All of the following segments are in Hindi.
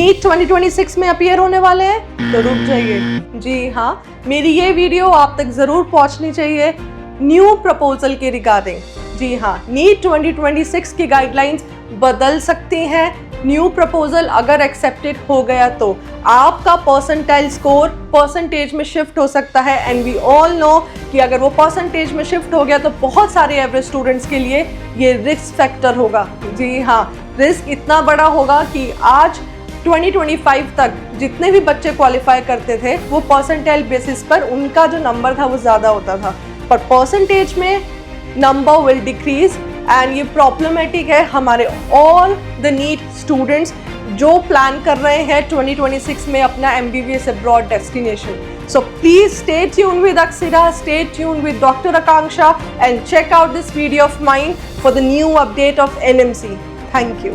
नीट 2026 में अपीयर होने वाले हैं तो रुक जाइए। जी हाँ, मेरी ये वीडियो आप तक जरूर पहुंचनी चाहिए न्यू प्रपोजल के रिगार्डिंग। जी हाँ, नीट 2026 की गाइडलाइंस बदल सकती हैं। न्यू प्रपोजल अगर एक्सेप्टेड हो गया तो आपका परसेंटाइल स्कोर परसेंटेज में शिफ्ट हो सकता है। एंड वी ऑल नो कि अगर वो परसेंटेज में शिफ्ट हो गया तो बहुत सारे एवरेज स्टूडेंट्स के लिए ये रिस्क फैक्टर होगा। जी हाँ, रिस्क इतना बड़ा होगा कि आज 2025 तक जितने भी बच्चे क्वालिफाई करते थे वो परसेंटाइल बेसिस पर उनका जो नंबर था वो ज़्यादा होता था, पर परसेंटेज में नंबर विल डिक्रीज। एंड ये प्रॉब्लमेटिक है हमारे ऑल द नीट स्टूडेंट्स जो प्लान कर रहे हैं 2026 में अपना MBBS abroad destination. So please stay tune with Akshara, stay tune with doctor Akanksha and check out this video of mine for the new update of NMC। Thank you.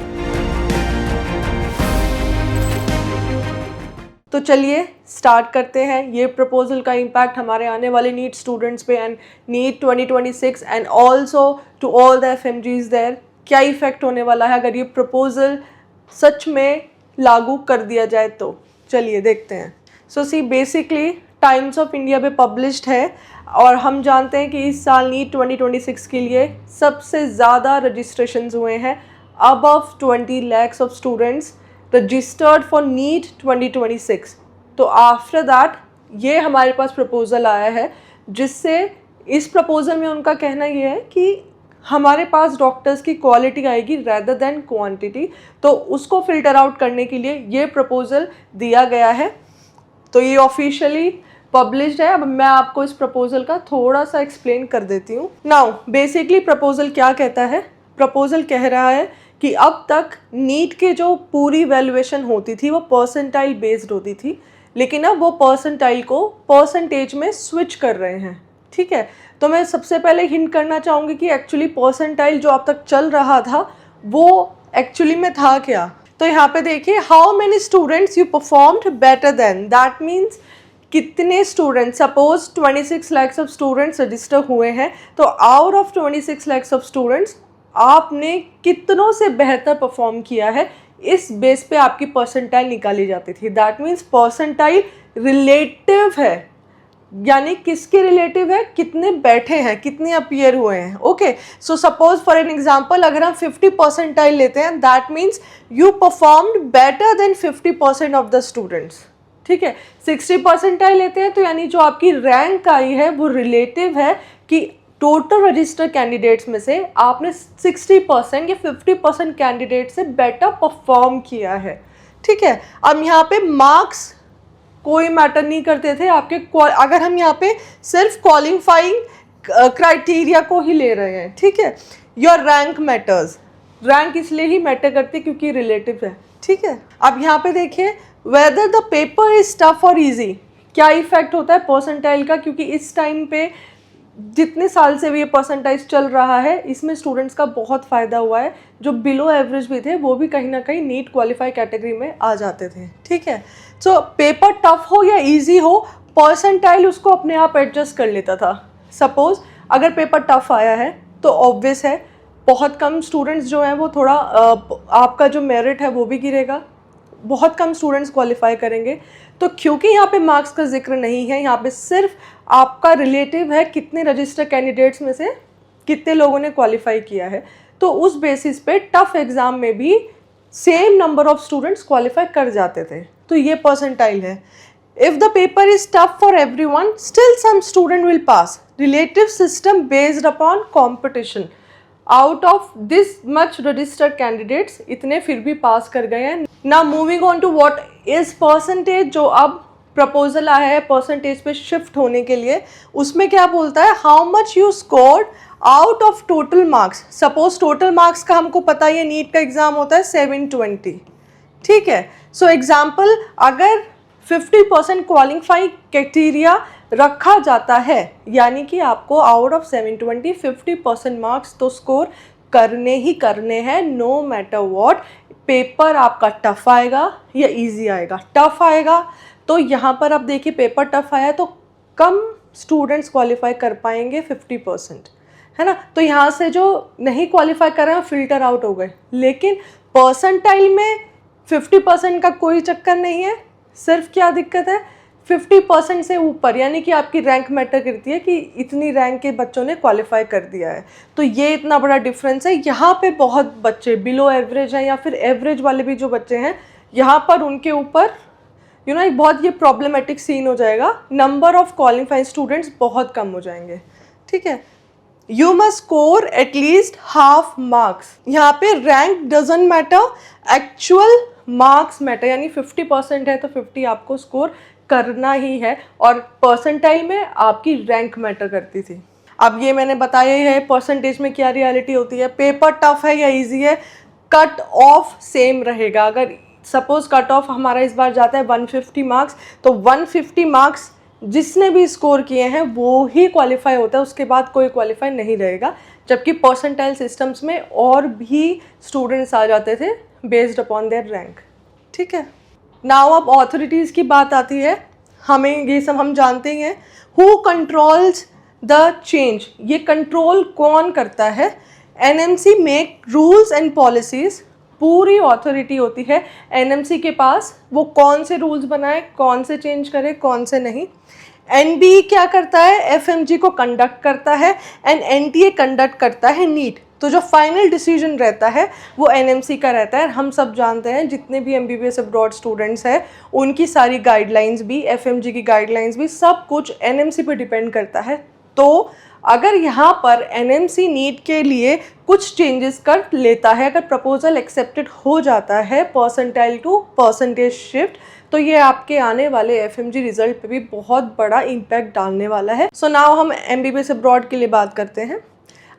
तो चलिए स्टार्ट करते हैं। ये प्रपोजल का इम्पैक्ट हमारे आने वाले नीट स्टूडेंट्स पे and NEET 2026 and also to all the FMGs there, क्या इफेक्ट होने वाला है अगर ये प्रपोजल सच में लागू कर दिया जाए तो। चलिए देखते हैं। सो see basically times of India पे पब्लिश्ड है और हम जानते हैं कि इस साल नीट 2026 के लिए सबसे ज़्यादा रजिस्ट्रेशंस हुए हैं। Above 20 lakhs of students registered for NEET 2026। तो आफ्टर दैट ये हमारे पास प्रपोज़ल आया है जिससे इस प्रपोज़ल में उनका कहना ये है कि हमारे पास डॉक्टर्स की क्वालिटी आएगी रेदर देन क्वांटिटी। तो उसको फिल्टर आउट करने के लिए ये प्रपोज़ल दिया गया है। तो ये ऑफिशियली पब्लिश्ड है। अब मैं आपको इस प्रपोज़ल का थोड़ा सा एक्सप्लेन कर देती हूँ। नाउ बेसिकली प्रपोज़ल क्या कहता है? प्रपोज़ल कह रहा है कि अब तक नीट के जो पूरी वैल्यूएशन होती थी वो परसेंटाइल बेस्ड होती थी, लेकिन अब वो परसेंटाइल को परसेंटेज में स्विच कर रहे हैं। ठीक है, तो मैं सबसे पहले हिंट करना चाहूँगी कि एक्चुअली परसेंटाइल जो अब तक चल रहा था वो एक्चुअली में था क्या। तो यहाँ पे देखिए, how many students you performed better then, that means कितने students, suppose 26 lakhs of students register हुए हैं तो out of 26 lakhs of students आपने कितनों से बेहतर परफॉर्म किया है, इस बेस पे आपकी परसेंटाइल निकाली जाती थी। दैट मीन्स परसेंटाइल रिलेटिव है, यानी किसके रिलेटिव है, कितने बैठे हैं, कितने अपीयर हुए हैं। Okay, so suppose for an example अगर हम 50 परसेंटाइल लेते हैं that means you performed better then 50% of the students. ठीक है, 60 परसेंटाइल लेते हैं तो यानी जो आपकी रैंक आई है वो रिलेटिव है कि टोटल रजिस्टर कैंडिडेट्स में से आपने 60% या 50% कैंडिडेट से बेटर परफॉर्म किया है। ठीक है, अब यहाँ पे मार्क्स कोई मैटर नहीं करते थे आपके, अगर हम यहाँ पे सिर्फ क्वालिफाइंग क्राइटेरिया को ही ले रहे हैं। ठीक है, योर रैंक मैटर्स, रैंक इसलिए ही मैटर करती है क्योंकि रिलेटिव है। ठीक है, अब यहाँ पे देखिए, whether the paper is tough और ईजी, क्या इफेक्ट होता है परसेंटाइल का, क्योंकि इस टाइम पे जितने साल से भी ये परसेंटाइज चल रहा है इसमें स्टूडेंट्स का बहुत फ़ायदा हुआ है। जो बिलो एवरेज भी थे वो भी कहीं ना कहीं नीट क्वालिफाई कैटेगरी में आ जाते थे। ठीक है, सो पेपर टफ हो या इजी हो, परसेंटाइल उसको अपने आप एडजस्ट कर लेता था। सपोज अगर पेपर टफ आया है तो ऑब्वियस है बहुत कम स्टूडेंट्स जो हैं वो थोड़ा आपका जो मेरिट है वो भी गिरेगा, बहुत कम स्टूडेंट्स क्वालिफाई करेंगे। तो क्योंकि यहाँ पे मार्क्स का जिक्र नहीं है, यहाँ पे सिर्फ आपका रिलेटिव है कितने रजिस्टर कैंडिडेट्स में से कितने लोगों ने क्वालिफाई किया है, तो उस बेसिस पे टफ एग्जाम में भी same number of students qualify कर जाते थे। तो ये परसेंटाइल है। If the paper is tough for everyone still some student will pass, relative system based upon competition, out of this much registered candidates इतने फिर भी पास कर गए हैं। Now moving on to what is percentage, जो अब प्रपोजल आया है परसेंटेज पे शिफ्ट होने के लिए, उसमें क्या बोलता है, how much you scored out of total marks. Suppose total marks का हमको पता ही है, नीट का एग्जाम होता है 720। ठीक है, सो एग्जाम्पल अगर 50% क्वालिफाई क्राइटेरिया रखा जाता है, यानी कि आपको आउट ऑफ 720 50% मार्क्स तो स्कोर करने ही करने हैं, नो मैटर व्हाट। पेपर आपका टफ आएगा या इजी आएगा, टफ आएगा तो यहाँ पर अब देखिए पेपर टफ आया तो कम स्टूडेंट्स क्वालिफाई कर पाएंगे 50%, है ना। तो यहाँ से जो नहीं क्वालिफाई कर रहे हैं फिल्टर आउट हो गए। लेकिन परसेंटाइल में 50% का कोई चक्कर नहीं है, सिर्फ क्या दिक्कत है 50% से ऊपर, यानी कि आपकी रैंक मैटर करती है कि इतनी रैंक के बच्चों ने क्वालिफाई कर दिया है। तो ये इतना बड़ा डिफरेंस है। यहाँ पे बहुत बच्चे बिलो एवरेज हैं या फिर एवरेज वाले भी जो बच्चे हैं, यहाँ पर उनके ऊपर एक बहुत ये प्रॉब्लमेटिक सीन हो जाएगा। नंबर ऑफ क्वालिफाइड स्टूडेंट्स बहुत कम हो जाएंगे, ठीक है। You must score at least half marks. यहाँ पे rank doesn't matter, actual marks matter, यानी 50% है तो 50 आपको स्कोर करना ही है। और परसेंटाइल में आपकी रैंक मैटर करती थी। अब ये मैंने बताया ही है परसेंटेज में क्या रियलिटी होती है। पेपर टफ है या इजी है, कट ऑफ सेम रहेगा। अगर सपोज कट ऑफ हमारा इस बार जाता है 150 मार्क्स, तो 150 मार्क्स जिसने भी स्कोर किए हैं वो ही क्वालिफाई होता है, उसके बाद कोई क्वालिफाई नहीं रहेगा। जबकि परसेंटाइल सिस्टम्स में और भी स्टूडेंट्स आ जाते थे बेस्ड अपॉन देयर रैंक, ठीक है। नाउ अब ऑथोरिटीज़ की बात आती है। हमें ये सब हम जानते ही हैं। हु कंट्रोल्स द चेंज, ये कंट्रोल कौन करता है? NMC make rules and policies, पूरी ऑथोरिटी होती है एनएमसी के पास। वो कौन से रूल्स बनाए, कौन से चेंज करे, कौन से नहीं। एनबीई क्या करता है? एफएमजी को कंडक्ट करता है एंड एनटीए कंडक्ट करता है नीट। तो जो फाइनल डिसीजन रहता है वो एनएमसी का रहता है। हम सब जानते हैं जितने भी एमबीबीएस अब्रॉड स्टूडेंट्स हैं उनकी सारी गाइडलाइंस भी, एफएमजी की गाइडलाइंस भी, सब कुछ एनएमसी पे डिपेंड करता है। तो अगर यहाँ पर एनएमसी नीट के लिए कुछ चेंजेस कर लेता है, अगर प्रपोजल एक्सेप्टेड हो जाता है परसेंटाइल टू परसेंटेज शिफ्ट, तो ये आपके आने वाले एफएमजी रिजल्ट पे भी बहुत बड़ा इम्पैक्ट डालने वाला है। सो नाउ हम एमबीबीएस अब्रॉड के लिए बात करते हैं।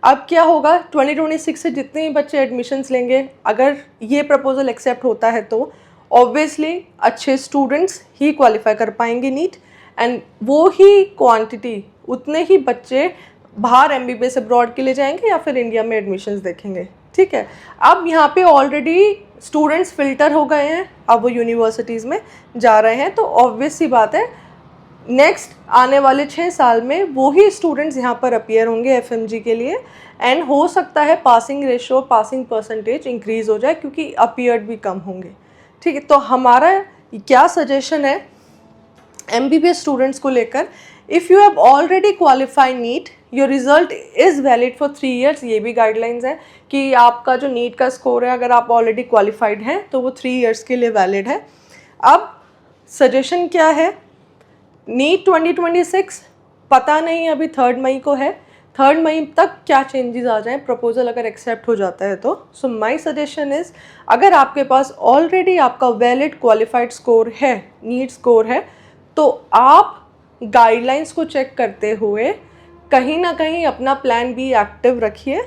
अब क्या होगा, 2026 से जितने भी बच्चे एडमिशन्स लेंगे, अगर ये प्रपोजल एक्सेप्ट होता है तो ऑब्वियसली अच्छे स्टूडेंट्स ही क्वालिफाई कर पाएंगे नीट, एंड वो ही क्वांटिटी, उतने ही बच्चे बाहर एमबीबीएस अब्रॉड के लिए जाएंगे या फिर इंडिया में एडमिशन्स देखेंगे, ठीक है। अब यहाँ पे ऑलरेडी स्टूडेंट्स फिल्टर हो गए हैं, अब वो यूनिवर्सिटीज़ में जा रहे हैं। तो ऑब्वियस सी बात है नेक्स्ट आने वाले 6 साल में वही स्टूडेंट्स यहाँ पर अपीयर होंगे एफएमजी के लिए, एंड हो सकता है passing ratio, passing percentage increase हो जाए क्योंकि अपीयर्ड भी कम होंगे, ठीक है। तो हमारा क्या सजेशन है एमबीबीएस स्टूडेंट्स को लेकर? If you have already qualified NEET, your result is valid for 3 years। ये भी गाइडलाइंस है कि आपका जो नीट का स्कोर है, अगर आप ऑलरेडी क्वालिफाइड हैं तो वो 3 years के लिए वैलिड है। अब सजेशन क्या है? नीट 2026 पता नहीं, अभी 3 मई को है, 3 मई तक क्या चेंजेस आ जाएं, प्रपोजल अगर एक्सेप्ट हो जाता है तो। सो माय सजेशन इज़, अगर आपके पास ऑलरेडी आपका वैलिड क्वालिफाइड स्कोर है, नीट स्कोर है, तो आप गाइडलाइंस को चेक करते हुए कहीं ना कहीं अपना प्लान बी एक्टिव रखिए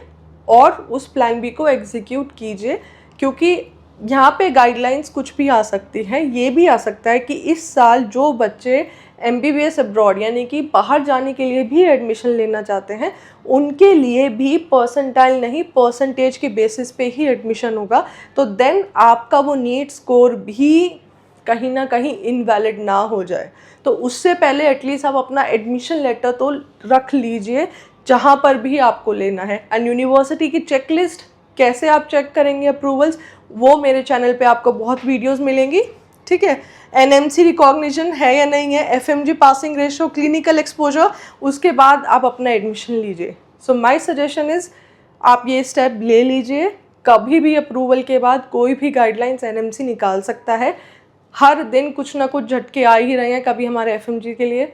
और उस प्लान बी को एग्जीक्यूट कीजिए, क्योंकि यहाँ पे गाइडलाइंस कुछ भी आ सकती है। ये भी आ सकता है कि इस साल जो बच्चे एमबीबीएस अब्रॉड यानी कि बाहर जाने के लिए भी एडमिशन लेना चाहते हैं, उनके लिए भी परसेंटाइल नहीं परसेंटेज के बेसिस पे ही एडमिशन होगा। तो देन आपका वो नीट स्कोर भी कहीं ना कहीं इनवैलिड ना हो जाए। तो उससे पहले एटलीस्ट आप अपना एडमिशन लेटर तो रख लीजिए जहाँ पर भी आपको लेना है। एंड यूनिवर्सिटी की चेकलिस्ट कैसे आप चेक करेंगे अप्रूवल्स, वो मेरे चैनल पे आपको बहुत वीडियोस मिलेंगी, ठीक है। एनएमसी रिकॉग्निशन है या नहीं है, FMG passing ratio, clinical exposure, उसके बाद आप अपना एडमिशन लीजिए। सो माय सजेशन इज़ आप ये स्टेप ले लीजिए। कभी भी अप्रूवल के बाद कोई भी गाइडलाइंस एनएमसी निकाल सकता है। हर दिन कुछ ना कुछ झटके आ ही रहे हैं, कभी हमारे एफएमजी के लिए,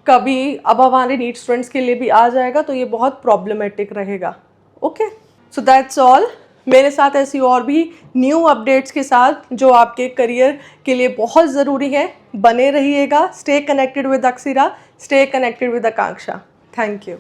कभी अब हमारे नीट स्टूडेंट्स के लिए भी आ जाएगा, तो ये बहुत प्रॉब्लमेटिक रहेगा। Okay, so that's all. मेरे साथ ऐसी और भी न्यू अपडेट्स के साथ जो आपके करियर के लिए बहुत ज़रूरी है, बने रहिएगा। Stay connected with Akshira, stay connected with Akanksha. Thank you.